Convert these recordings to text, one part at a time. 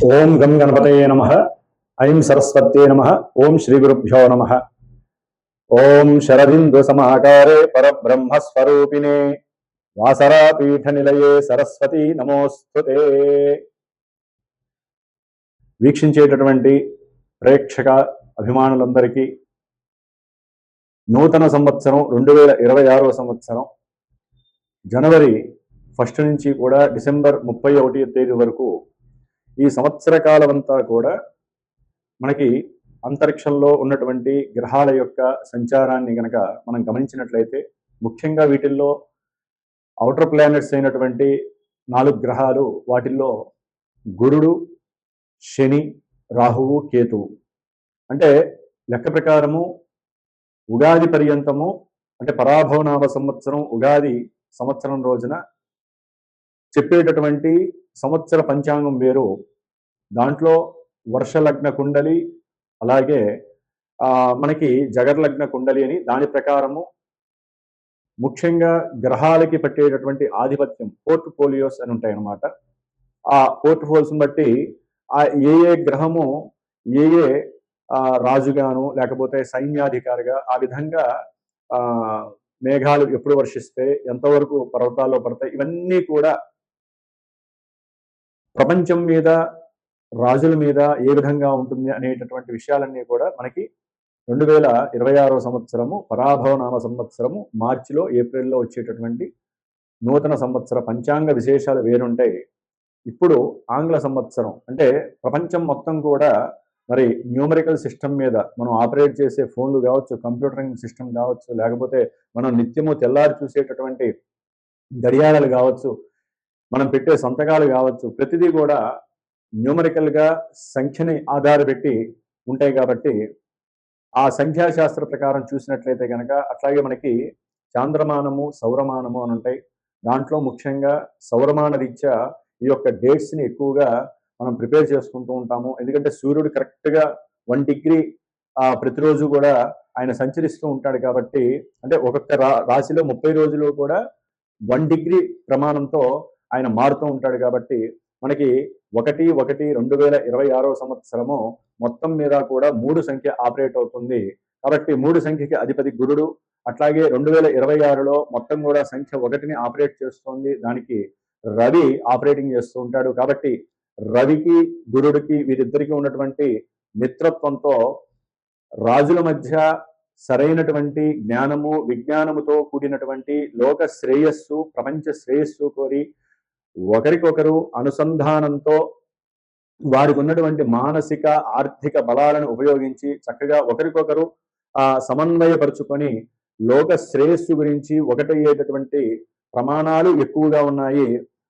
ఓం గం గణపతయే నమః. ఐం సరస్వత్యే నమః. ఓం శ్రీ గురుభ్యో నమః. ఓం శరదిందు సమాకారే పరబ్రహ్మస్వరూపిణే వాసరాపీఠ నిలయే సరస్వతి నమోస్తుతే. వీక్షించేటటువంటి ప్రేక్షక అభిమానులందరికీ నూతన సంవత్సరం 2026 సంవత్సరం జనవరి 1 నుంచి కూడా డిసెంబర్ 31వ తేదీ వరకు ఈ సంవత్సర కాలం అంతా కూడా మనకి అంతరిక్షంలో ఉన్నటువంటి గ్రహాల యొక్క సంచారాన్ని గనక మనం గమనించినట్లయితే ముఖ్యంగా వీటిల్లో ఔటర్ ప్లానెట్స్ అయినటువంటి 4 గ్రహాలు, వాటిల్లో గురుడు, శని, రాహువు, కేతువు. అంటే లెక్క ప్రకారము ఉగాది పర్యంతము, అంటే పరాభవనామ సంవత్సరం ఉగాది సంవత్సరం రోజున చెప్పేటటువంటి సంవత్సర పంచాంగం వేరు. దాంట్లో వర్షలగ్న కుండలి, అలాగే మనకి జగర్లగ్న కుండలి అని దాని ప్రకారము ముఖ్యంగా గ్రహాలకి పట్టేటటువంటి ఆధిపత్యం పోర్ట్ఫోలియోస్ అని ఉంటాయి అన్నమాట. ఆ పోర్ట్ఫోలియోస్ని బట్టి ఏ ఏ గ్రహము ఏ ఏ రాజుగాను లేకపోతే సైన్యాధికారిగా ఆ విధంగా మేఘాలు ఎప్పుడు వర్షిస్తే ఎంతవరకు పర్వతాల్లో పడతాయి, ఇవన్నీ కూడా ప్రపంచం మీద రాజుల మీద ఏ విధంగా ఉంటుంది అనేటటువంటి విషయాలన్నీ కూడా మనకి 2026 సంవత్సరము పరాభవనామ సంవత్సరము మార్చిలో ఏప్రిల్లో వచ్చేటటువంటి నూతన సంవత్సర పంచాంగ విశేషాలు వేరుంటాయి. ఇప్పుడు ఆంగ్ల సంవత్సరం అంటే ప్రపంచం మొత్తం కూడా మరి న్యూమరికల్ సిస్టమ్ మీద మనం ఆపరేట్ చేసే ఫోన్లు కావచ్చు, కంప్యూటరింగ్ సిస్టమ్ కావచ్చు, లేకపోతే మనం నిత్యము తెల్లారి చూసేటటువంటి గడియారాలు కావచ్చు, మనం పెట్టే సంతకాలు కావచ్చు, ప్రతిదీ కూడా న్యూమరికల్గా సంఖ్యని ఆధారపెట్టి ఉంటాయి. కాబట్టి ఆ సంఖ్యాశాస్త్ర ప్రకారం చూసినట్లయితే కనుక అట్లాగే మనకి చాంద్రమానము, సౌరమానము అని ఉంటాయి. దాంట్లో ముఖ్యంగా సౌరమాన రీత్యా ఈ యొక్క డేట్స్ని ఎక్కువగా మనం ప్రిపేర్ చేసుకుంటూ ఉంటాము. ఎందుకంటే సూర్యుడు కరెక్ట్గా 1 డిగ్రీ ప్రతిరోజు కూడా ఆయన సంచరిస్తూ ఉంటాడు. కాబట్టి అంటే ఒక్కొక్క రాశిలో 30 రోజులు కూడా 1 డిగ్రీ ప్రమాణంతో ఆయన మారుతూ ఉంటాడు. కాబట్టి మనకి 1/1/2026 సంవత్సరము మొత్తం మీద కూడా 3 సంఖ్య ఆపరేట్ అవుతుంది. కాబట్టి 3 సంఖ్యకి అధిపతి గురుడు. అట్లాగే 2026లో మొత్తం కూడా సంఖ్య 1ని ఆపరేట్ చేస్తుంది. దానికి రవి ఆపరేటింగ్ చేస్తూ ఉంటాడు. కాబట్టి రవికి గురుడికి వీరిద్దరికీ ఉన్నటువంటి మిత్రత్వంతో రాజుల మధ్య సరైనటువంటి జ్ఞానము, విజ్ఞానముతో కూడినటువంటి లోక శ్రేయస్సు, ప్రపంచ శ్రేయస్సు కోరి ఒకరికొకరు అనుసంధానంతో వారికి ఉన్నటువంటి మానసిక ఆర్థిక బలాలను ఉపయోగించి చక్కగా ఒకరికొకరు సమన్వయపరుచుకొని లోక శ్రేయస్సు గురించి ఒకటయ్యేటటువంటి ప్రమాణాలు ఎక్కువగా ఉన్నాయి.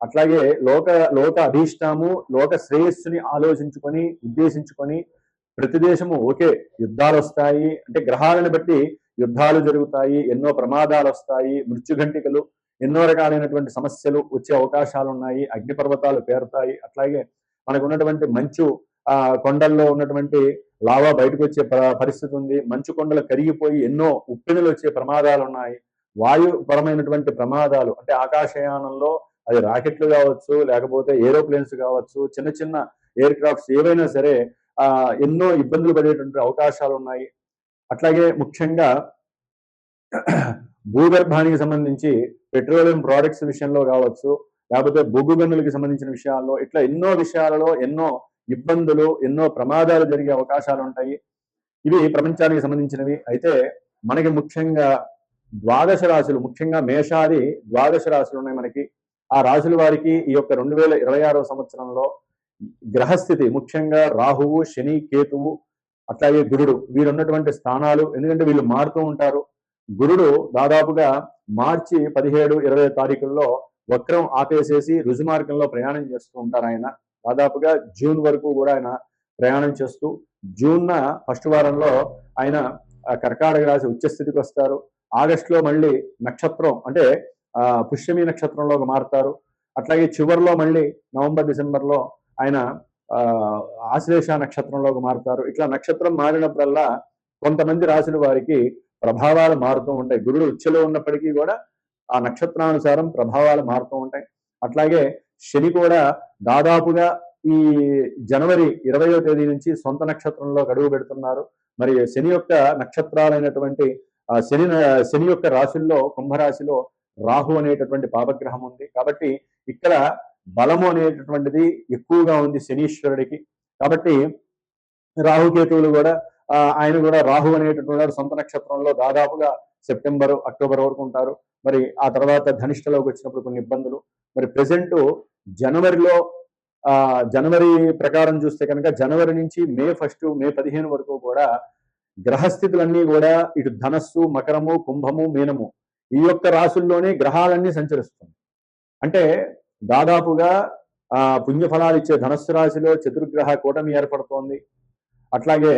అట్లాగే లోక అభీష్టము, లోక శ్రేయస్సుని ఆలోచించుకొని ఉద్దేశించుకొని ప్రతి దేశము ఓకే యుద్ధాలు వస్తాయి, అంటే గ్రహాలను బట్టి యుద్ధాలు జరుగుతాయి, ఎన్నో ప్రమాదాలు వస్తాయి, మృత్యుఘంటికలు, ఎన్నో రకాలైనటువంటి సమస్యలు వచ్చే అవకాశాలు ఉన్నాయి, అగ్నిపర్వతాలు పేరుతాయి. అట్లాగే మనకు ఉన్నటువంటి మంచు కొండల్లో ఉన్నటువంటి లావా బయటకు వచ్చే పరిస్థితి ఉంది. మంచు కొండలు కరిగిపోయి ఎన్నో ఉప్పెనులు వచ్చే ప్రమాదాలు ఉన్నాయి. వాయుపరమైనటువంటి ప్రమాదాలు అంటే ఆకాశయానంలో అది రాకెట్లు కావచ్చు, లేకపోతే ఏరోప్లేన్స్ కావచ్చు, చిన్న చిన్న ఎయిర్ క్రాఫ్ట్స్ ఏవైనా సరే ఎన్నో ఇబ్బందులు పడేటువంటి అవకాశాలు ఉన్నాయి. అట్లాగే ముఖ్యంగా భూగర్భానికి సంబంధించి పెట్రోలియం ప్రోడక్ట్స్ విషయంలో కావచ్చు, లేకపోతే బొగ్గు గనులకి సంబంధించిన విషయాల్లో ఇట్లా ఎన్నో విషయాలలో ఎన్నో ఇబ్బందులు, ఎన్నో ప్రమాదాలు జరిగే అవకాశాలు ఉంటాయి. ఇవి ప్రపంచానికి సంబంధించినవి. అయితే మనకి ముఖ్యంగా 12 రాశులు, ముఖ్యంగా మేషాది 12 రాశులు ఉన్నాయి మనకి. ఆ రాశుల వారికి ఈ యొక్క 2026 సంవత్సరంలో గ్రహస్థితి ముఖ్యంగా రాహువు, శని, కేతువు, అట్లాగే గురుడు వీరున్నటువంటి స్థానాలు. ఎందుకంటే వీళ్ళు మారుతూ ఉంటారు. గురుడు దాదాపుగా మార్చి 17-20 తారీఖుల్లో వక్రం ఆపేసేసి రుజుమార్గంలో ప్రయాణం చేస్తూ ఉంటారు. ఆయన దాదాపుగా జూన్ వరకు కూడా ఆయన ప్రయాణం చేస్తూ జూన్న ఫస్ట్ వారంలో ఆయన కర్కాటక రాశి ఉచ్చస్థితికి వస్తారు. ఆగస్టులో మళ్ళీ నక్షత్రం అంటే పుష్యమి నక్షత్రంలోకి మారుతారు. అట్లాగే చివరిలో మళ్ళీ నవంబర్ డిసెంబర్లో ఆయన ఆశ్లేష నక్షత్రంలోకి మారుతారు. ఇట్లా నక్షత్రం మారినప్పుడల్లా కొంతమంది రాశుల వారికి ప్రభావాలు మారుతూ ఉంటాయి. గురుడు ఉచ్చలో ఉన్నప్పటికీ కూడా ఆ నక్షత్రానుసారం ప్రభావాలు మారుతూ ఉంటాయి. అట్లాగే శని కూడా దాదాపుగా ఈ జనవరి 20వ తేదీ నుంచి సొంత నక్షత్రంలో గడువు పెడుతున్నారు. మరి శని యొక్క నక్షత్రాలైనటువంటి శని యొక్క రాశుల్లో కుంభరాశిలో రాహు అనేటటువంటి పాపగ్రహం ఉంది. కాబట్టి ఇక్కడ బలము అనేటటువంటిది ఎక్కువగా ఉంది శనీశ్వరుడికి. కాబట్టి రాహుకేతువులు కూడా ఆయన కూడా రాహు అనేటటువంటి సొంత నక్షత్రంలో దాదాపుగా సెప్టెంబర్, అక్టోబర్ వరకు ఉంటారు. మరి ఆ తర్వాత ధనిష్టలోకి వచ్చినప్పుడు కొన్ని ఇబ్బందులు. మరి ప్రెసెంట్ జనవరిలో జనవరి ప్రకారం చూస్తే కనుక జనవరి నుంచి మే 1, మే 15 వరకు కూడా గ్రహస్థితులన్నీ కూడా ఇటు ధనస్సు, మకరము, కుంభము, మీనము ఈ యొక్క రాశుల్లోనే గ్రహాలన్నీ సంచరిస్తుంది. అంటే దాదాపుగా పుణ్యఫలాలు ఇచ్చే ధనస్సు రాశిలో చతుర్గ్రహ కూటమి ఏర్పడుతోంది. అట్లాగే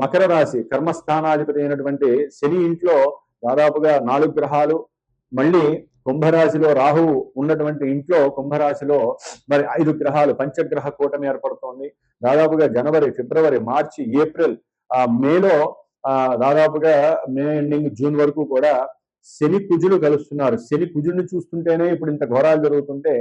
మకర రాశి కర్మస్థానాధిపతి అయినటువంటి శని ఇంట్లో దాదాపుగా 4 గ్రహాలు, మళ్ళీ కుంభరాశిలో రాహువు ఉన్నటువంటి ఇంట్లో కుంభరాశిలో మరి 5 గ్రహాలు పంచగ్రహ కూటమి ఏర్పడుతోంది. దాదాపుగా జనవరి, ఫిబ్రవరి, మార్చి, ఏప్రిల్, మేలో దాదాపుగా మే ఎండింగ్, జూన్ వరకు కూడా శని కుజులు కలుస్తున్నారు. శని కుజుడిని చూస్తుంటేనే ఇప్పుడు ఇంత ఘోరాలు జరుగుతుంటే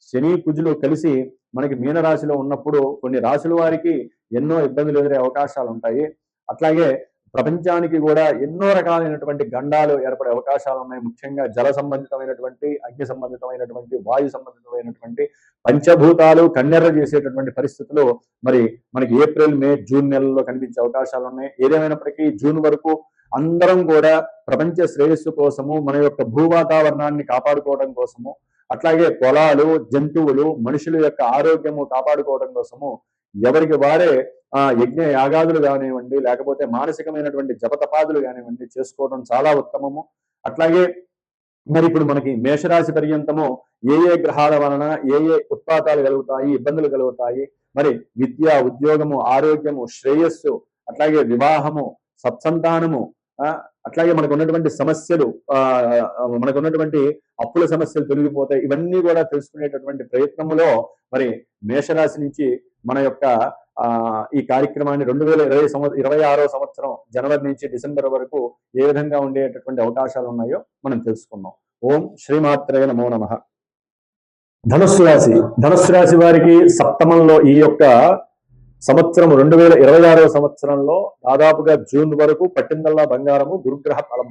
శని కుజులు కలిసి మనకి మీనరాశిలో ఉన్నప్పుడు కొన్ని రాశుల వారికి ఎన్నో ఇబ్బందులు ఎదురే అవకాశాలు ఉంటాయి. అట్లాగే ప్రపంచానికి కూడా ఎన్నో రకాలైనటువంటి గండాలు ఏర్పడే అవకాశాలు ఉన్నాయి. ముఖ్యంగా జల సంబంధితమైనటువంటి, అగ్ని సంబంధితమైనటువంటి, వాయు సంబంధితమైనటువంటి పంచభూతాలు కన్నెర్ర చేసేటటువంటి పరిస్థితులు మరి మనకి ఏప్రిల్, మే, జూన్ నెలల్లో కనిపించే అవకాశాలు ఉన్నాయి. ఏదేమైనప్పటికీ జూన్ వరకు అందరం కూడా ప్రపంచ శ్రేయస్సు కోసము, మన యొక్క భూవాతావరణాన్ని కాపాడుకోవడం కోసము, అట్లాగే పొలాలు, జంతువులు, మనుషుల యొక్క ఆరోగ్యము కాపాడుకోవడం కోసము ఎవరికి వారే యజ్ఞ యాగాదులు కానివ్వండి, లేకపోతే మానసికమైనటువంటి జపతపాదులు కానివ్వండి చేసుకోవడం చాలా ఉత్తమము. అట్లాగే మరి ఇప్పుడు మనకి మేషరాశి పర్యంతము ఏ గ్రహాల వలన ఏ ఉత్పాతాలు కలుగుతాయి, ఇబ్బందులు కలుగుతాయి, మరి విద్య, ఉద్యోగము, ఆరోగ్యము, శ్రేయస్సు, అట్లాగే వివాహము, సత్సంతానము, అట్లాగే మనకు ఉన్నటువంటి సమస్యలు, మనకు ఉన్నటువంటి అప్పుల సమస్యలు తొలగిపోతాయి. ఇవన్నీ కూడా తెలుసుకునేటటువంటి ప్రయత్నములో మరి మేషరాశి నుంచి మన యొక్క ఈ కార్యక్రమాన్ని 2026వ సంవత్సరం జనవరి నుంచి డిసెంబర్ వరకు ఏ విధంగా ఉండేటటువంటి అవకాశాలు ఉన్నాయో మనం తెలుసుకున్నాం. ఓం శ్రీమాత్రే నమో నమః. ధనుస్సు రాశి వారికి సప్తమంలో ఈ యొక్క సంవత్సరం 2026వ సంవత్సరంలో దాదాపుగా జూన్ వరకు పట్టిందల్లా బంగారము, గురుగ్రహ ఫలం.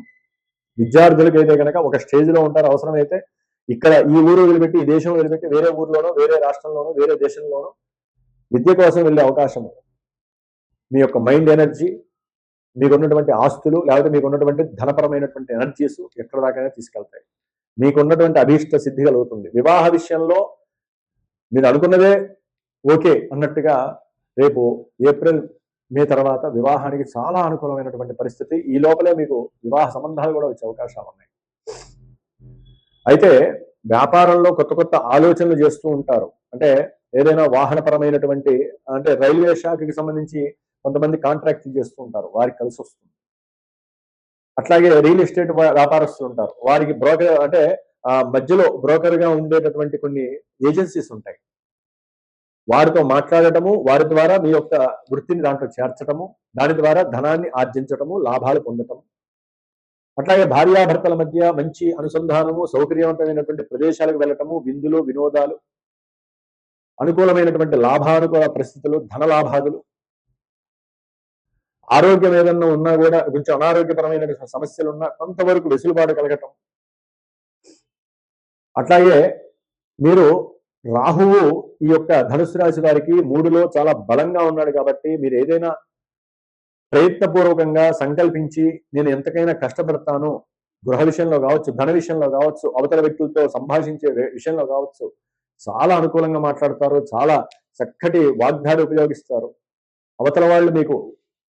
విద్యార్థులకి అయితే కనుక ఒక స్టేజ్లో ఉంటారు. అవసరమైతే ఇక్కడ ఈ ఊరు వదిలిపెట్టి, ఈ దేశం వదిలిపెట్టి వేరే ఊర్లోనో, వేరే రాష్ట్రంలోనో, వేరే దేశంలోనో విద్య కోసం వెళ్ళే అవకాశము. మీ యొక్క మైండ్ ఎనర్జీ, మీకున్నటువంటి ఆస్తులు, లేకపోతే మీకున్నటువంటి ధనపరమైనటువంటి ఎనర్జీస్ ఎక్కడ దాకైనా తీసుకెళ్తాయి. మీకున్నటువంటి అభీష్ట సిద్ధి కలుగుతుంది. వివాహ విషయంలో మీరు అనుకున్నదే ఓకే అన్నట్టుగా రేపు ఏప్రిల్, మే తర్వాత వివాహానికి చాలా అనుకూలమైనటువంటి పరిస్థితి. ఈ లోపలే మీకు వివాహ సంబంధాలు కూడా వచ్చే అవకాశాలు ఉన్నాయి. అయితే వ్యాపారంలో కొత్త కొత్త ఆలోచనలు చేస్తూ ఉంటారు. అంటే ఏదైనా వాహనపరమైనటువంటి, అంటే రైల్వే శాఖకి సంబంధించి కొంతమంది కాంట్రాక్ట్లు చేస్తూ ఉంటారు, వారికి కలిసి వస్తుంది. అట్లాగే రియల్ ఎస్టేట్ వ్యాపారస్తులు ఉంటారు, వారికి బ్రోకర్, అంటే మధ్యలో బ్రోకర్గా ఉండేటటువంటి కొన్ని ఏజెన్సీస్ ఉంటాయి. వారితో మాట్లాడటము, వారి ద్వారా మీ యొక్క వృత్తిని దాంట్లో చేర్చటము, దాని ద్వారా ధనాన్ని ఆర్జించటము, లాభాలు పొందటము. అట్లాగే భార్యాభర్తల మధ్య మంచి అనుసంధానము, సౌకర్యవంతమైనటువంటి ప్రదేశాలకు వెళ్ళటము, విందులు, వినోదాలు, అనుకూలమైనటువంటి లాభానుకూల పరిస్థితులు, ధన లాభాదులు. ఆరోగ్యం ఏదన్నా ఉన్నా కూడా, కొంచెం అనారోగ్యపరమైన సమస్యలు ఉన్నా కొంతవరకు వెసులుబాటు కలగటం. అట్లాగే మీరు రాహువు ఈ యొక్క ధనుసు రాశి వారికి 3లో చాలా బలంగా ఉన్నాడు. కాబట్టి మీరు ఏదైనా ప్రయత్నపూర్వకంగా సంకల్పించి నేను ఎంతకైనా కష్టపడతాను, గృహ విషయంలో కావచ్చు, ధన విషయంలో కావచ్చు, అవతల వ్యక్తులతో సంభాషించే విషయంలో కావచ్చు, చాలా అనుకూలంగా మాట్లాడతారు, చాలా చక్కటి వాగ్దాడి ఉపయోగిస్తారు. అవతల వాళ్ళు మీకు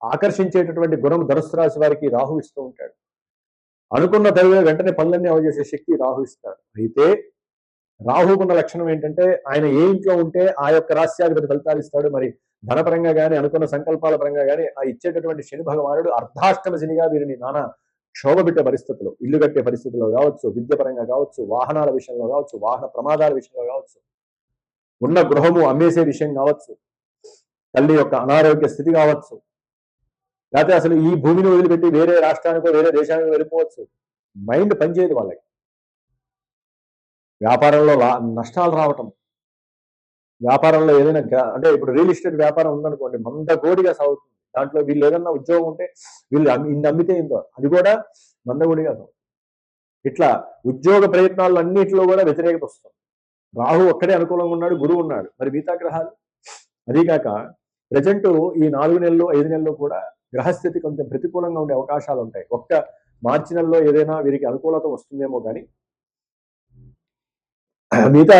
ఆకర్షించేటటువంటి గుణం ధనుసు రాశి వారికి రాహు ఇస్తూ ఉంటాడు. అనుకున్న తగిన వెంటనే పనులన్నీ అవజేసే శక్తి రాహు ఇస్తాడు. అయితే రాహుకున్న లక్షణం ఏంటంటే ఆయన ఏ ఇంట్లో ఉంటే ఆ యొక్క రాశ్యాధిపతి ఫలితాలు ఇస్తాడు. మరి ధనపరంగా కానీ, అనుకున్న సంకల్పాల పరంగా కానీ ఆ ఇచ్చేటటువంటి శని భగవానుడు అర్ధాష్టమ శనిగా వీరిని నానా క్షోభ పెట్టే పరిస్థితులు, ఇల్లు కట్టే పరిస్థితుల్లో కావచ్చు, విద్యపరంగా కావచ్చు, వాహనాల విషయంలో కావచ్చు, వాహన ప్రమాదాల విషయంలో కావచ్చు, ఉన్న గృహము అమ్మేసే విషయం కావచ్చు, తల్లి యొక్క అనారోగ్య స్థితి కావచ్చు, లేకపోతే అసలు ఈ భూమిని వదిలిపెట్టి వేరే రాష్ట్రానికో వేరే దేశానికి వెళ్ళిపోవచ్చు. మైండ్ పనిచేయదు వాళ్ళకి. వ్యాపారంలో నష్టాలు రావటం, వ్యాపారంలో ఏదైనా అంటే ఇప్పుడు రియల్ ఎస్టేట్ వ్యాపారం ఉందనుకోండి, మందకోడిగా సాగుతుంది. దాంట్లో వీళ్ళు ఏదన్నా ఉద్యోగం ఉంటే వీళ్ళు ఇన్ని అమ్మితే ఇందో అది కూడా మందకోడిగా సాగుతుంది. ఇట్లా ఉద్యోగ ప్రయత్నాలు అన్నింటిలో కూడా వ్యతిరేకత వస్తుంది. రాహు ఒక్కడే అనుకూలంగా ఉన్నాడు, గురువు ఉన్నాడు, మరి మిగతా గ్రహాలు. అదీకాక ప్రజెంట్ ఈ 4 నెలలు 5 నెలలు కూడా గ్రహస్థితి కొంచెం ప్రతికూలంగా ఉండే అవకాశాలు ఉంటాయి. ఒక్క మార్చి నెలలో ఏదైనా వీరికి అనుకూలత వస్తుందేమో కానీ మిగతా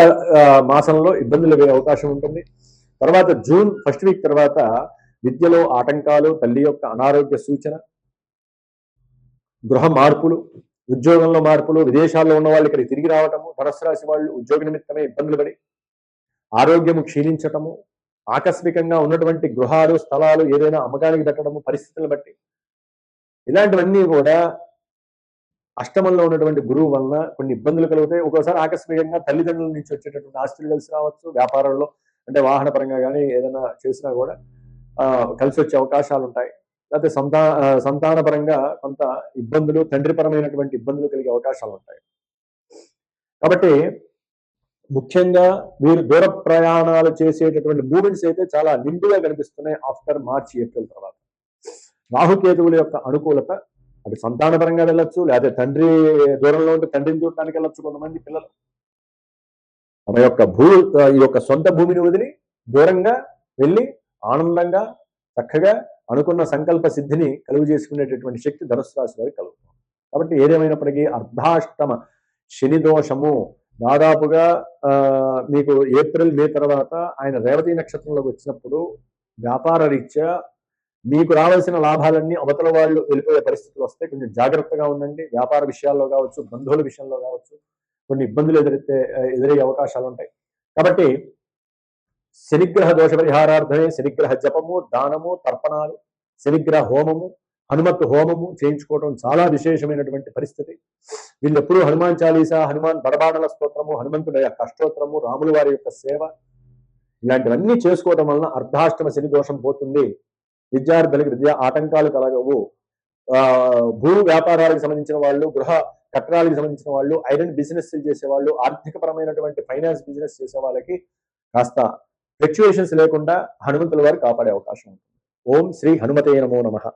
మాసంలో ఇబ్బందులు ఎదురయ్యే అవకాశం ఉంటుంది. తర్వాత జూన్ ఫస్ట్ వీక్ తర్వాత విద్యలో ఆటంకాలు, తల్లి యొక్క అనారోగ్య సూచన, గృహ మార్పులు, ఉద్యోగంలో మార్పులు, విదేశాల్లో ఉన్న వాళ్ళు ఇక్కడికి తిరిగి రావటము, ధనుస్సు రాశి వాళ్ళు ఉద్యోగ నిమిత్తమే ఇబ్బందులు పడి ఆరోగ్యము క్షీణించటము, ఆకస్మికంగా ఉన్నటువంటి గృహాలు, స్థలాలు ఏదైనా అమ్మకానికి పెట్టడము పరిస్థితులను బట్టి, ఇలాంటివన్నీ కూడా అష్టమంలో ఉన్నటువంటి గురువు వలన కొన్ని ఇబ్బందులు కలుగుతాయి. ఒక్కోసారి ఆకస్మికంగా తల్లిదండ్రుల నుంచి వచ్చేటటువంటి ఆస్తులు కలిసి రావచ్చు. వ్యాపారంలో అంటే వాహన పరంగా కానీ ఏదైనా చేసినా కూడా కలిసి వచ్చే అవకాశాలు ఉంటాయి. లేకపోతే సంతాన పరంగా కొంత ఇబ్బందులు, తండ్రి పరమైనటువంటి ఇబ్బందులు కలిగే అవకాశాలు ఉంటాయి. కాబట్టి ముఖ్యంగా వీరు దూర ప్రయాణాలు చేసేటటువంటి మూమెంట్స్ అయితే చాలా నిండుగా కనిపిస్తున్నాయి ఆఫ్టర్ మార్చి ఏప్రిల్ తర్వాత. రాహుకేతువుల యొక్క అనుకూలత అది సంతానపరంగా వెళ్ళొచ్చు, లేకపోతే తండ్రి దూరంలో ఉంటే తండ్రిని చూడటానికి వెళ్ళొచ్చు కొంతమంది పిల్లలు. తమ యొక్క ఈ యొక్క సొంత భూమిని వదిలి దూరంగా వెళ్ళి ఆనందంగా చక్కగా అనుకున్న సంకల్ప సిద్ధిని కలుగు చేసుకునేటటువంటి శక్తి ధనుస్సు రాశి వారికి కలుగుతుంది. కాబట్టి ఏదేమైనప్పటికీ అర్ధాష్టమ శని దోషము దాదాపుగా మీకు ఏప్రిల్ మే తర్వాత ఆయన రేవతి నక్షత్రంలోకి వచ్చినప్పుడు వ్యాపార రీత్యా మీకు రావాల్సిన లాభాలన్నీ అవతల వాళ్ళు వెళ్ళిపోయే పరిస్థితులు వస్తే కొంచెం జాగ్రత్తగా ఉండండి. వ్యాపార విషయాల్లో కావచ్చు, బంధువుల విషయంలో కావచ్చు కొన్ని ఇబ్బందులు ఎదురయ్యే అవకాశాలు ఉంటాయి. కాబట్టి శనిగ్రహ దోష పరిహారార్థమే శనిగ్రహ జపము, దానము, తర్పణాలు, శనిగ్రహ హోమము, హనుమత్ హోమము చేయించుకోవడం చాలా విశేషమైనటువంటి పరిస్థితి. వీళ్ళు ఎప్పుడూ హనుమాన్ చాలీసా, హనుమాన్ బడబాణల స్తోత్రము, హనుమంతుడి యొక్క అష్టోత్తరము, రాముల వారి యొక్క సేవ ఇలాంటివన్నీ చేసుకోవడం వలన అర్ధాష్టమ శని దోషం పోతుంది. విద్యార్థులకు విద్యా ఆటంకాలు కలగవు. భూ వ్యాపారాలకు సంబంధించిన వాళ్ళు, గృహ కట్టడాలకు సంబంధించిన వాళ్ళు, ఐరన్ బిజినెస్ చేసేవాళ్ళు, ఆర్థిక పరమైనటువంటి ఫైనాన్స్ బిజినెస్ చేసే వాళ్ళకి కాస్త ఫ్లక్చుయేషన్స్ లేకుండా హనుమంతుల వారు కాపాడే అవకాశం ఉంటుంది. ఓం శ్రీ హనుమతే నమో నమః.